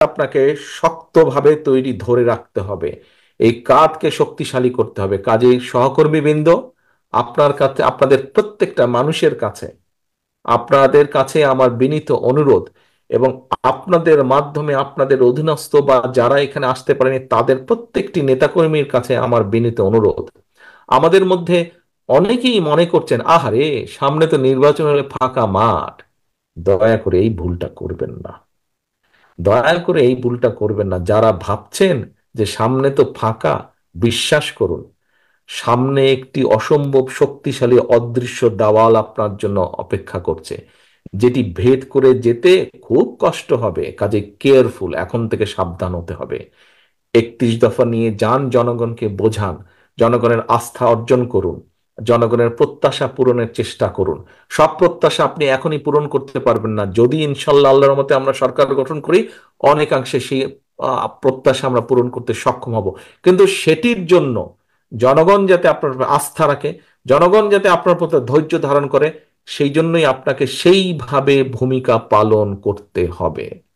আপনাকে শক্তভাবে তৈরি ধরে রাখতে হবে, এই কাঁধকে শক্তিশালী করতে হবে। কাজেই সহকর্মীবৃন্দ, আপনার কাছে, আপনাদের প্রত্যেকটা মানুষের কাছে, আপনাদের কাছে আমার বিনীত অনুরোধ, এবং আপনাদের মাধ্যমে আপনাদের অধীনস্থ বা যারা এখানে আসতে পারেনি তাদের প্রত্যেকটি নেতাকর্মীর কাছে আমার বিনীত অনুরোধ। আমাদের মধ্যে অনেকেই মনে করছেন, আহারে, সামনে তো নির্বাচন হলে ফাঁকা মাঠ। দয়া করে এই ভুলটা করবেন না। দয়া করে এই ভুলটা করবেন না। যারা ভাবছেন যে সামনে তো ফাঁকা, বিশ্বাস করুন, সামনে একটি অসম্ভব শক্তিশালী অদৃশ্য দেওয়াল আপনার জন্য অপেক্ষা করছে, যেটি ভেদ করে যেতে খুব কষ্ট হবে। কাজে কেয়ারফুল, এখন থেকে সাবধান হতে হবে। 31 দফা নিয়ে যান, জনগণকে বোঝান, জনগণের আস্থা অর্জন করুন, জনগণের প্রত্যাশা পূরণের চেষ্টা করুন। সব প্রত্যাশা আপনি এখনই পূরণ করতে পারবেন না। যদি ইনশাল্লাহ আল্লাহর মতে আমরা সরকার গঠন করি, অনেকাংশে সেই প্রত্যাশা আমরা পূরণ করতে সক্ষম হব। কিন্তু সেটির জন্য জনগণ যাতে আপনার উপর আস্থা রাখে, জনগণ যাতে আপনার প্রতি ধৈর্য ধারণ করে, সেই জন্যই আপনাকে সেইভাবে ভূমিকা পালন করতে হবে।